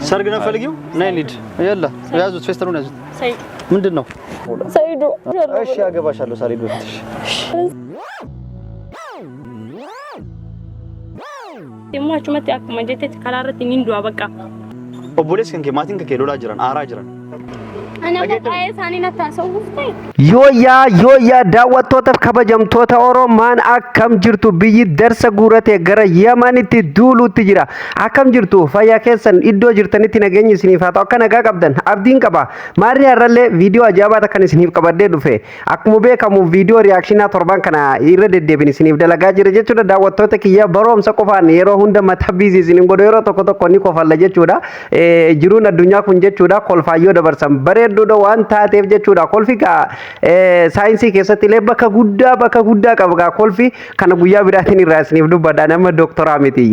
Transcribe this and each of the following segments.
ሰርግና ፈልጊው ነይ እንሂድ ያላ ያዙት ፌስተሩን ያዙት ሰይድ ምንድነው ሰይዶ እሺ ያገባሻለሁ ሳሪ በፍትሽ የማቹ መት ያከመጀት ተከራረት እንንዱ አበቃ ኦቦሌስ ከንከ ማቲን ከከ ሎላ ጅራን አራ ጅራን Yooyaa daawwattootaaf kabajamtoota Oromaan akkam jirtu biyyi darsa guurate gara Yemenitti duuluutti jira akkam jirtu fayyaa keessan iddoo jirtanitti nageenyi isiniif haa ta'u akka nagaa qabdan abdiin qaba maarri har'allee viidiyoo ajaa'ibaa kan isiniif qabadhee dhufe akkuma beekamu viidiyoo riyakshinaa torban kana irra deddeebin isiniif dalagaa jira jechuudha daawwattoota kiyya baroomsa qofaan yeroo hunda mataa biizii isiniin godhu yeroo tokko tokko ni kofalla jechuudha jiruun addunyaa kun jechuudha kolfaayyoo dabarsan baree duuda waan taateef jechuudha kolfi ka saayinsii keessatti illee bakka guddaa qaba kolfi kana guyyaa biraatiin irraa isiniif dubbadha nama doktoraa miti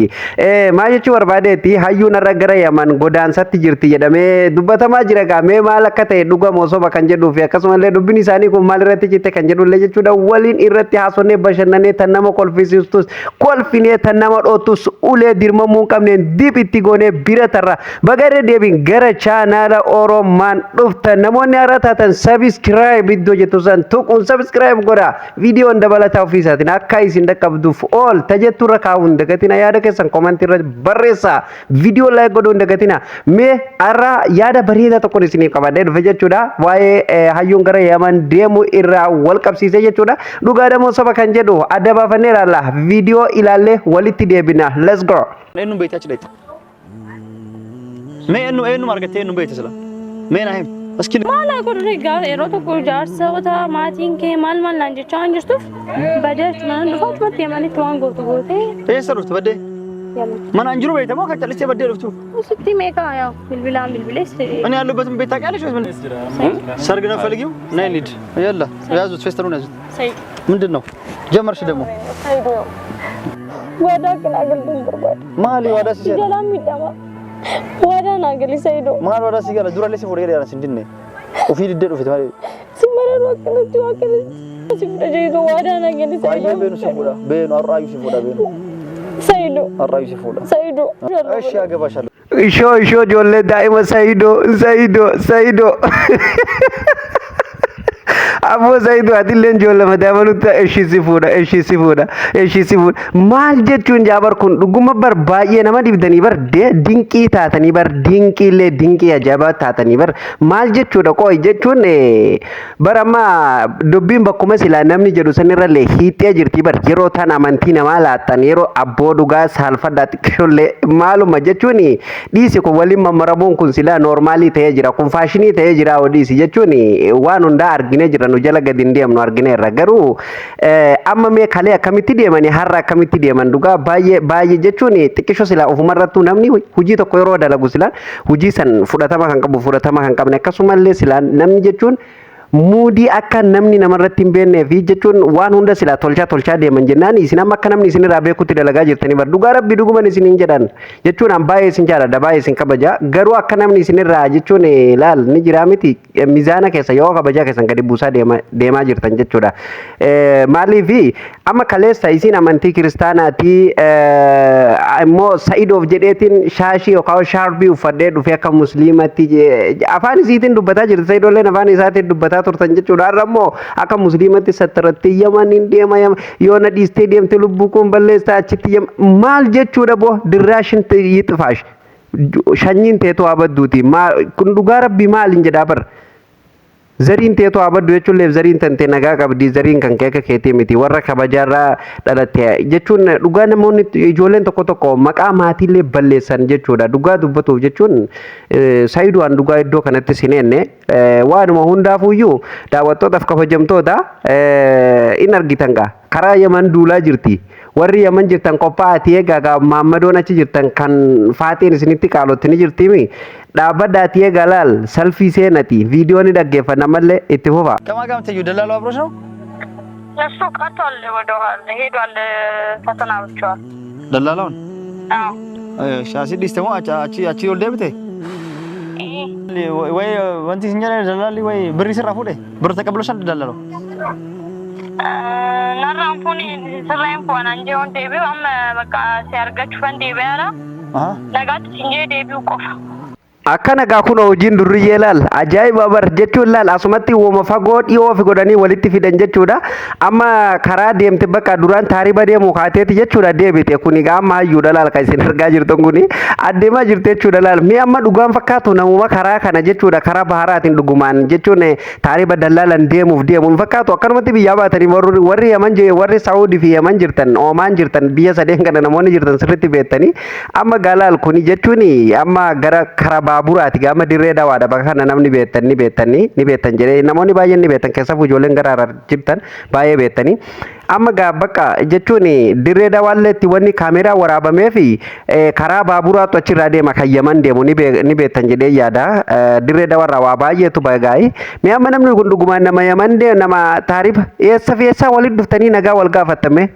maal jechuu barbaadeetti hayyuun irra gara Yemen godaansatti jirti jedhamee dubbatamaa jira gaamee maal akka ta'e dhugamoo soba kan jedhuu fi akkasumallee dubbiin isaanii kun maal irratti jitte kan jedhullee jechuudha waliin irratti haasonnee bashannanee tan nama kolfisiistus kolfinee tan nama dhootus ulee dirmamuu hin qabneen dib itti goonee bira tarra bagaree deebiin gara chaanaala Oromaan dhuftan namoonni har'a taatan subscribe iddoo jettu san tuquun subscribe godha viidiyoon dabalataa ofiisaatiin akka isin dhaqqabduuf ol tajetturra kaa'uun dagatina yaada keessan comment irra barreessa viidiyoo like godhuun dagatina mee har'a yaada bareedaa tokkoon isiniif qabadhee dhufe jechuudha waa'ee hayyuun gara Yemen deemuu irraa wal qabsiisee jechuudha dhugaadhamoo soba kan jedhu adda baafannee ilaalla viidiyoo ilaallee walitti deebina let's go eenyu beektaa chidayta mee eenyu margattee eenyu beektaa sila mee naa him እስኪ ማላ ጎድሬ ጋር ኤሮቶ ጎጃርሰውታ ማቲንኬ ማልማል አንጀቻ አንጀስቱፍ በደች ማን ዱፋት መት የማኒት ዋን ጎቱ ጎቴ ተሰሩት በደ ማን አንጅሩ ቤተማ ከጨልቼ በደ ልፍቱ እስቲ ሜካ ያው bilbileስ እኔ ያለበትን ቤት ታውቂያለሽ ወይስ ምን ሰርግና ፈልጊው ነይ እንሂድ ያላ ያዙት ፌስተሩን ያዙት ሰይድ ምንድነው ጀመርሽ ደግሞ ሰይዶ ወዳ ከናገል ድንብርባል ማሊ ወዳ ሲጀላ ሰላም ይደማ wada nagali saido mar wada sigala durale se fodere yana sindinne ofi didde do fitmare simara wakala sifda jeydo wada nagali saido benu sifuda benu arrayu sifuda benu saido arrayu sifuda saido eshi agabashallo isho jolle daima saido Abu Saidu adilleen joollama dabaluuta eshi sifuudha maal jechuun jaabar kun dhuguma bar baay'ee nama dibdanii bar dinqii taatanii bar dinqiillee dinqii ajaa'ibaa taatanii bar maal jechuudha qoy jechuun bar amma dubbiin bakkuma silaa namni jedhu sanirrallee hiixee jirti bar yeroo tan amantii namaa laattan yeroo abboo dhugaa saalfadhaa xiqqishollee maaluma jechuun dhiisi kun waliin mammaramuun kun silaa noormaalii ta'ee jira kun faashinii ta'ee jira dhiisi jechuun waan hundaa arginee jira nu jala gadi deemnu argineerra garuu amma mee kalee akkamitti deemanii har'a akkamitti deeman dhugaa baay'ee jechuun xiqqisho silaa ofumarrattuu namni hojii tokko yeroo dalagu silaa hojii san fudhatama kan qabu fudhatama kan qabne akkasumallee silaa namni jechuun muudii akka namni namarratti hin beeknee fi jechuun waan hunda silaa tolchaa deeman jennaan isin amma akka namni isinirraa beekutti dalagaa jirtanii bar dhugaa rabbi dhuguman isiniin jedhan jechuun an baay'ee isin jaalladha baay'ee isin kabaja garuu akka namni isinirraa jechuun laal ni jiraa miti miizaana keessa yoo kabajaa keessan gadi buusaa deemaa jirtan jechuudha maaliif amma kaleessa isin amantii kiristaanaati immoo Sa'iidoof jedheetiin shaashii yookaan shaarbii uffadhee dhufee akka musliimatti afaan isiitiin dubbataa jirti Sa'iidoolleen afaan isaatiin dubbataa turtan jechuudha har'ammoo akka musliimatti sattaratti Yemeniin deema yoo na dhiistee deemte lubbuu kun balleessaa achitti maal jechuudha boo dirraashin yixfaash shanyiin teetu abadduuti kun dhugaa rabbi maaliin jedhaa bar zariin teetu abaddu jechuun leef zariin tante nagaa qabdi zariin kan keeka keetii miti warra kabajaarraa dhalatte jechuun dhugaa namoonni ijoolleen tokko maqaa maatiillee balleessan jechuudha dhugaa dubbatuuf jechuun Sa'iiduu dhugaa iddoo kanatti sineenne waanuma hundaafuyyuu daawwattootaaf kabajamtoota in argitan gaa karaa Yemen duulaa jirti warri Yemen jirtan qophaa'atii egaa Maammadoon achi jirtan kan faatiin isinitti qaalotti ni jirtimi dhaabadhaatii egaa laal salfii seenati viidiyoo ni dhaggeeffanna mallee itti fufa ከማን ጋር የምትሄጂው ደላላው አብሮሽ ነው እሱ ቀርቷል ወደኋላ ሄዷል ተሰናብቷል ደላላውን አዎ ሻሲ ዲስተሞ አቺ ወልደ ብቴ ወይ ወንቲ ሲኛለ ደላሊ ወይ ብር ይሰራ ፉዴ ብር ተቀብሎሻል ደላላው ናራምፑኒ ስራይም ሆነ እንጂ ወንዴ ቢው አም በቃ ሲያርጋችሁ ፈንዴ ቢያራ ነጋት እንጂ ዴቢው ቆፋ akkana gaa kun hojiin durriyyee laal ajaa'iba bar jechuun laal asumatti uuma fagoo dhiyoo fi godhanii walitti fidan jechuudha amma karaa deemte bakka duraan taariba deemu kaateeti jechuudha deebite kun egaa amma hayyuudha laal kan isin argaa jirtan kun adeemaa jirte jechuudha laal mi amma dhugaan fakkaatu namuma karaa kana jechuudha karaa baharaatiin dhugumaan jechuun taariba dallaalan deemuuf deemuun fakkaatu akkanumatti biyyaa baatanii warri Yaman warri Saawudii fi Yaman jirtan Oomaan jirtan biyya sadeen kana namoonni jirtan sirriitti beektanii amma gaalaal kun jechuun amma gara karaa baaburaati gama dirree Dawwaadha bakka kana namni beektan jedhee namoonni baay'een ni beektan keessaf ijoolleen garaara jibtan baay'ee beektanii amma gaa bakka jechuun dirree Dawwaalleetti wanni kaameeraa waraabamee fi karaa baaburaatu achirraa deema kan Yaman deemu ni beektan jedhee yaada dirree Dawwaarraa waa baay'eetu bagaa'e mee amma namni kun dhugumaan nama Yaman nama taarifa eessa fi eessaa walitti dhuftanii nagaa wal gaafattame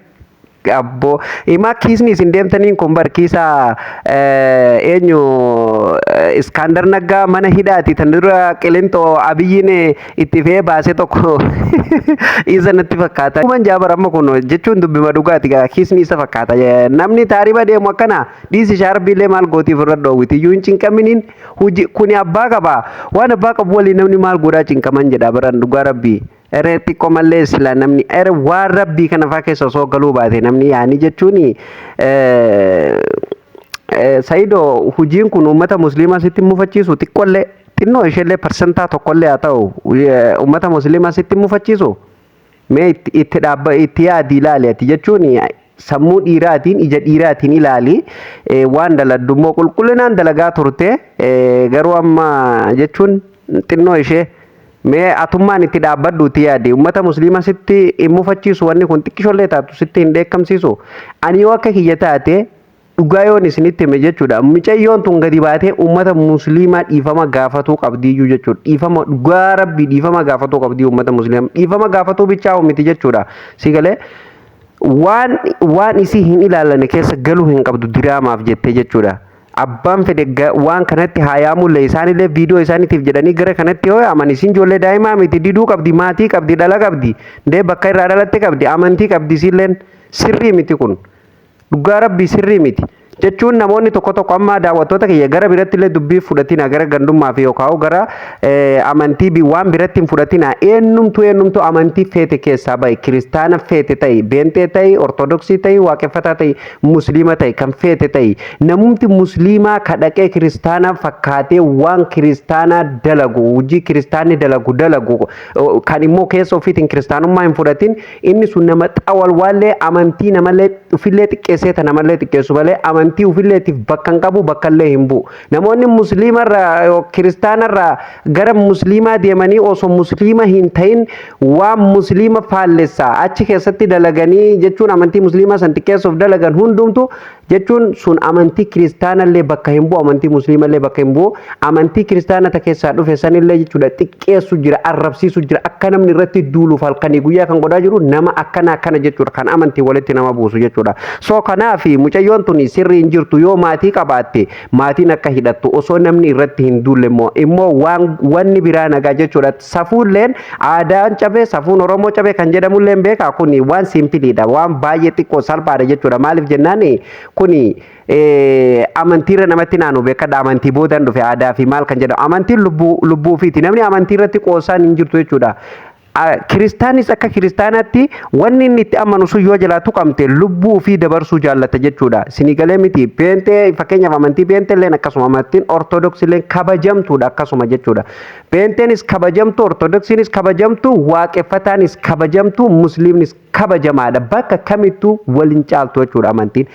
abbo ima kiisni isin deemtaniin kun bar kiisa eenyu Iskaandar Naggaa mana hidhaati tan dura qilintoo Abiyyiin itti fee baase tokko isa natti fakkaata. Kuman jaabar amma kun jechuun dubbima dhugaati gaa kiisni isa fakkaata namni taariba deemu akkana dhiisi shaarbiilee maal gootiif irra dhoowwiti iyyuu hin cinqaminiin kuni abbaa qaba waan abbaa qabu waliin namni maal godhaa cinqaman jedha baran dhugaa rabbii. Reetti qomallee sila namni waan rabbii kana faa keessa osoo galuu baate namni yaani jechuun Saidoo hojiin kun uummata musliimaa sitti mufachiisu xiqqollee xinnoo isheellee parsentaa tokkollee haa ta'u uummata musliimaa sitti mufachiisu mee itti yaadi ilaali ati jechuun sammuu dhiiraatiin ija dhiiraatiin ilaali waan daladdu immoo qulqullinaan dalagaa turte garuu amma jechuun xinnoo ishee mee atummaan itti dhaabbadhuuti yaadi uummata musliimaa sitti hin mufachiisu wanni kun xiqqishollee taatu sitti hin dheekkamsiisu ani yoo akka kiyya taate dhugaa yoon isinitti hime jechuudha mucayyoon tun gadi baatee uummata musliimaa dhiifama gaafatuu qabdiyyuu jechuudha dhiifama dhugaa rabbii dhiifama gaafatuu qabdii uummata musliimaa dhiifama gaafatuu bichaa miti jechuudha si galee waan isii hin ilaallanne keessa galuu hin qabdu diraamaaf jettee jechuudha. Abbaan fedhe waan kanatti haayaamulle isaanillee viidiyoo isaaniitiif jedhanii gara kanatti yoo aman isin ijoollee daa'imaa miti diduu qabdi maatii qabdi dhala qabdi dee bakka irraa dhalatte qabdi amantii qabdi isilleen sirrii miti kun dhugaa rabbii sirrii miti jechuun namoonni tokko amma daawwattoota kiyya gara biratti illee dubbii fudhatina gara gandummaa fi yookaan gara amantii waan biratti hin fudhatina eenyumtu amantii feete keessaa bahe kiristaana feete ta'e beentee ta'e ortodoksii ta'e waaqeffataa ta'e musliima ta'e kan feete ta'e namumti musliimaa kadhaqee kiristaana fakkaatee waan kiristaanaa dalagu hojii kiristaanni dalagu kan immoo keessa ofiitiin kiristaanummaa hin fudhatin inni sun nama xawalwaallee amantii namallee ufillee xiqqeessee namallee xiqqeessu malee amantii ufilleetiif bakka hin qabu bakka illee hin bu'u namoonni musliimarraa kiristaanarraa gara musliimaa deemanii osoo musliima hin ta'in waan musliima faallessaa achi keessatti dalaganii jechuun amantii musliimaa san xiqqeessuuf dalagan hundumtu jechuun sun amantii kiristaanallee bakka hin bu'u amantii musliimallee bakka hin bu'u amantii kiristaanata keessaa dhufe sanillee jechuudha xiqqeessu jira arrabsiisu jira akka namni irratti duuluuf halkanii guyyaa kan godhaa jiru nama akkana jechuudha kan amantii walitti nama buusu jechuudha soo kanaaf mucayyoon tun sirrii hin jirtu yoo maatii qabaatte maatiin akka hidhattu osoo namni irratti hin duulle immoo wanni biraa nagaa jechuudha safuulleen aadaan cabee safuun oromoo cabee kan jedhamulleen beekaa kun waan simpiliidha waan baay'ee xiqqoo salphaadha jechuudha maaliif jennaan kuni amantiirra namatti naanu beekadha amantii boodaan dhufe aadaa fi maal kan jedhamu amantiin lubbuu ofiiti namni amantii irratti qoosaan hin jirtu jechuudha. Kiristaanis akka kiristaanaatti wanni inni itti amanu sun yoo jalaa tuqamte lubbuu fi dabarsuu jaallata jechuudha. Sinigalee miti beentee fakkeenyaaf amantii beenteelleen akkasuma amantiin ortodoksiilleen kabajamtuudha akkasuma jechuudha. Beenteenis kabajamtu ortodoksiinis kabajamtu waaqeffataanis kabajamtu musliimnis kabajamaadha bakka kamittuu waliin caaltu jechuudha amantiin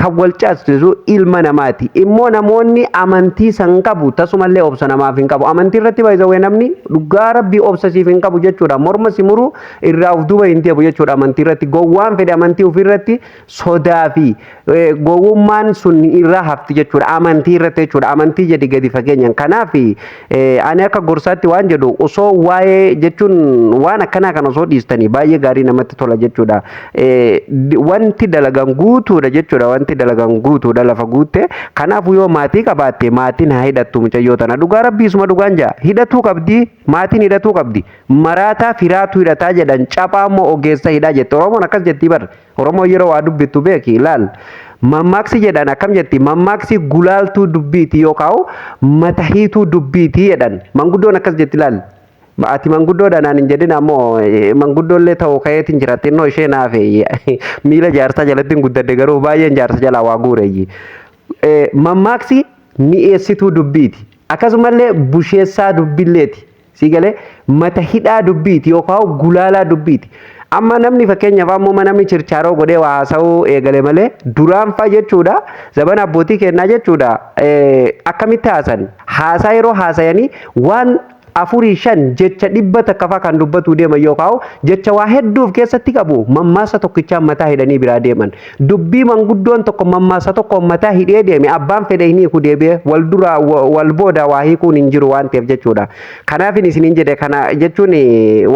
kan wal caalchisu ilma namaati immoo namoonni amantii san qabu tasumallee obsa namaaf hin qabu amantii irratti baay'ee namni dhugaa rabbii obsasiif hin qabu jechuudha morma simuru irraa of duuba hin deebu jechuudha amantii irratti gowwaan fedhe amantii ofii irratti sodaa fi gowwummaan sun irraa hafti jechuudha amantii irratti jechuudha amantii jedhi gadi fageenyaan kanaaf ani akka gorsaatti waan jedhu osoo waa'ee jechuun waan akkanaa kan osoo dhiistanii baay'ee gaarii namatti tola jechuudha wanti dalagan guutuudha jechuudha wanti dalagan guutuudha lafa guutte kanaaf yoo maatii qabaatte maatiin haa hidhattu mucayyoo tana dhugaa rabbiisuma dhugaan jaa hidhatuu qabdi maatiin hidhatuu qabdi maraataa firaatu hidhataa jedhan caphaa immoo ogeessa hidhaa jette oromoon akkas jettii bar oromoo yeroo waa dubbittu beeki ilaal Mammaaksi jedhan akkam jetti mammaaksi gulaaltuu dubbiiti yookaan matahiituu dubbiiti jedhan manguddoon akkas jetti ilaali. Ati manguddoodha naan hin jedhin ammoo manguddoollee ta'uu ka'eetiin jira xinnoo ishee naafe miila jaarsaa jalatti hin guddadde garuu baay'een jaarsa jalaa waa guureeyyi. Mammaaksi mi'eessituu dubbiiti akkasumallee busheessaa dubbiilleeti si galee mata hidhaa dubbiiti yookaan gulaalaa dubbiiti. Amma namni fakkeenyaaf ammoo namni chirchaaroo godhee waa haasa'uu eegale malee duraan fa'a jechuudha zabana abbootii kennaa jechuudha akkamitti haasaa yeroo haasayanii waan afurii shan jecha dhibba takka fa'aa kan dubbatu deeman yookaan jecha waa hedduuf keessatti qabu mammaasa tokkichaan mataa hidhanii biraa deeman dubbii manguddoon tokko mammaasa tokko mataa hidhee deeme abbaan fedhe hin hiiku deebi'ee wal dura wal booda waa hiikuun hin jiru waan ta'eef jechuudha. Kanaaf isiniin jedhe kana jechuun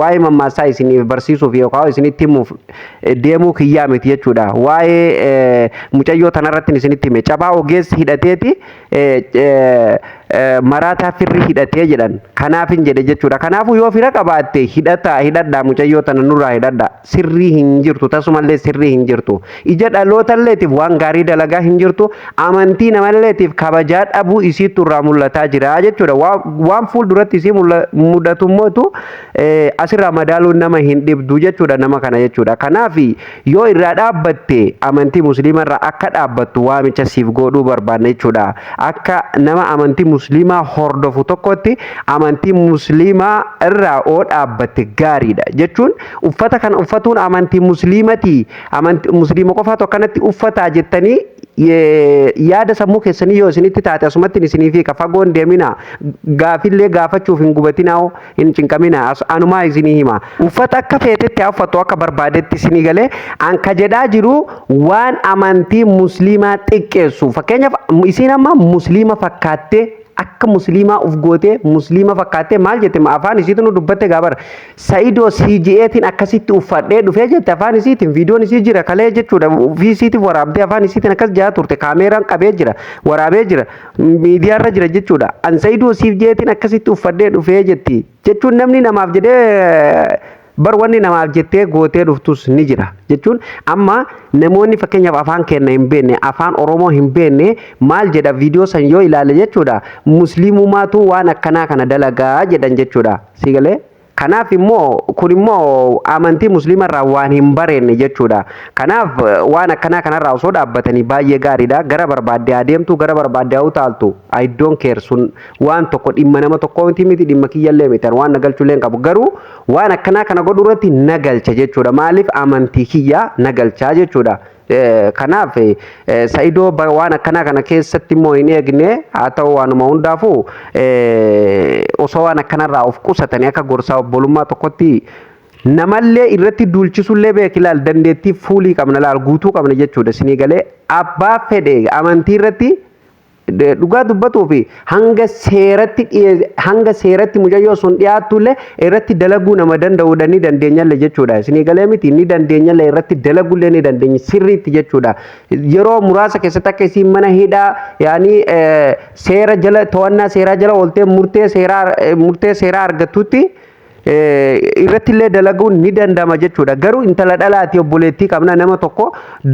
waa'ee mammaasaa isiniif barsiisuuf yookaan isinitti himuuf deemuu kiyyaa miti jechuudha. Waa'ee mucayyoo tanarratti isinitti hime cabaa ogeessi hidhateeti maraataa firri hidhatee jedhan kanaafin jedhe jechuudha. Kanaafuu yoo fira qabaatte hidhadhaa mucayyoo tana nurraa hidhadhaa sirrii hin jirtu tasumallee sirrii hin jirtu ija dhalootalleetiif waan gaarii dalagaa hin jirtu amantii namalleetiif kabajaa dhabuu isiitu irraa mul'ataa jira jechuudha. Waan fuulduratti isii mudatu mootu asirraa madaaluun nama hin dhibdu jechuudha nama kana jechuudha. Kanaaf yoo irraa dhaabbatte amantii musliimarraa akka dhaabbattu waamicha siif godhuu barbaanna jechuudha. Akka nama amantii musliimaa hordofu tokkotti amantii musliimaa irraa oo dhaabbatte gaariidha jechuun uffata kana uffatuun amantii musliimati amantii musliima qofaatu akkanatti uffataa jettanii yaada sammuu keessanii yoo isinitti taate asumatti isiniif ka fagoon deemina gaafillee gaafachuuf hin gubatinaa hin cinqamina anumaa isinii hima uffata akka feetetti uffatu akka barbaadetti isinii galee anka jedhaa jiru waan amantii musliimaa xiqqeessu fakkeenyaaf isiin amma musliima fakkaattee akka musliimaa uf gootee musliima fakkaattee maal jette afaan isiitu nu dubbatte gaabar saidoo CGAtiin akkasitti uffadhee dhufee jette afaan isiitiin viidiyoon isii jira kalee jechuudha ofii isiitiif waraabdee afaan isiitiin akkas jaa turte kaameeraan qabee jira waraabee jira miidiyaarra jira jechuudha an saidoo CGAtiin akkasitti uffadhee dhufee jetti jechuun namni namaaf jedhee bar wanni namaaf jettee gootee dhuftus ni jira jechuun amma namoonni fakkeenyaaf afaan kenna hin beekne afaan oromoo hin beekne maal jedha viidiyoo san yoo ilaale jechuudha musliimumaatu waan akkanaa kana dalagaa jedhan jechuudha sigalee kanaaf immoo kun immoo amantii musliimarraa waan hin barenne jechuudha. Kanaaf waan akkanaa kanarraa osoo dhaabbatanii baay'ee gaariidha. Gara barbaadde adeemtu gara barbaadde utaaltu I don't care sun waan tokko dhimma nama tokko miti dhimma kiyyallee miti waan nagalchuullee qabu garuu waan akkanaa kana godhu irratti nagalcha jechuudha. Maaliif amantii kiyya nagalchaa jechuudha. Kanaaf saidoo waan akkanaa kana keessatti immoo hin eegne haa ta'u waanuma hundaafuu osoo waan akkanarraa of qusatanii akka gorsaa obbolummaa tokkotti namallee irratti duulchisullee beekilaal dandeettii fuulii qabna laal guutuu qabna jechuudha. Isinii galee abbaa fedhe amantii irratti dhugaa dubbatuu fi hanga seeratti mucayyoo sun dhiyaatullee irratti dalaguu nama danda'uudha ni dandeenyallee jechuudha. Isinii galee miti ni dandeenyallee irratti dalagullee ni dandeenya sirriitti jechuudha. Yeroo muraasa keessatti akka isiin mana hidhaa yaani seera jala to'annaa seeraa jala ooltee murtee seeraa argattutti irratti illee dalaguun ni dandama jechuudha. Garuu intala dhalaati obboleettii qabna nama tokko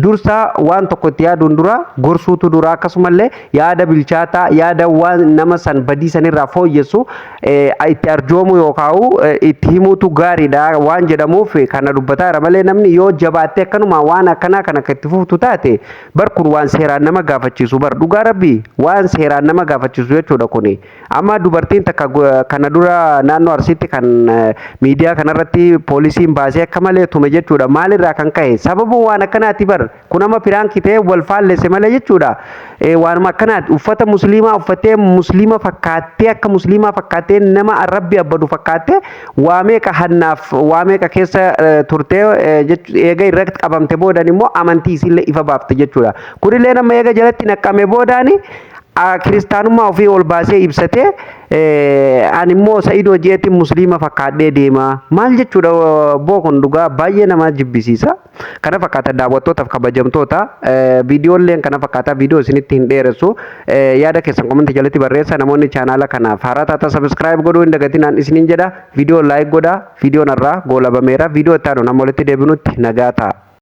dursa waan tokko itti yaaduun dura gorsuutu dura akkasumallee yaada bilchaataa yaada waan nama san badii sanirraa fooyyessu itti arjoomu yookaan itti himuutu gaariidha waan jedhamuuf kana dubbataa jira malee namni yoo jabaattee akkanuma waan akkanaa kana itti fuftu taate bar kun waan seeraan nama gaafachiisu bar dhugaa rabbii waan seeraan nama gaafachiisu jechuudha kuni. Amma dubartiin takka kana dura naannoo Arsiitti kan miidiyaa kanarratti poolisiin baasee akka malee tume jechuudha. Maalirraa kan ka'e sababu waan akkanaati bar kun amma piraankii ta'ee wal faallesse malee jechuudha. Waanuma akkanaati uffata musliimaa uffattee musliima fakkaattee akka musliimaa fakkaattee nama arrabbi abbadu fakkaattee waa meeqa hannaaf waa meeqa keessa turtee eega irratti qabamte boodaan immoo amantii isillee ifa baafte jechuudha. Kunillee nama eega jalatti naqame boodaani kiristaanummaa ofii ol baasee ibsate ani immoo saidoo jeetiin musliima fakkaadhee deema maal jechuudha bookon dhugaa baay'ee nama jibbisiisa. Kana fakkaata daawwattootaaf kabajamtoota viidiyoolleen kana fakkaata viidiyoo isinitti hin dheeressu yaada keessan komentii jalatti barreessa namoonni chaanaala kanaaf haaraa taata subscribe godhuu hin dagatinaan isiniin jedha viidiyoo like godha viidiyoon irraa goolabameera viidiyoo itti aanu nama walitti deebinutti nagaa ta'a.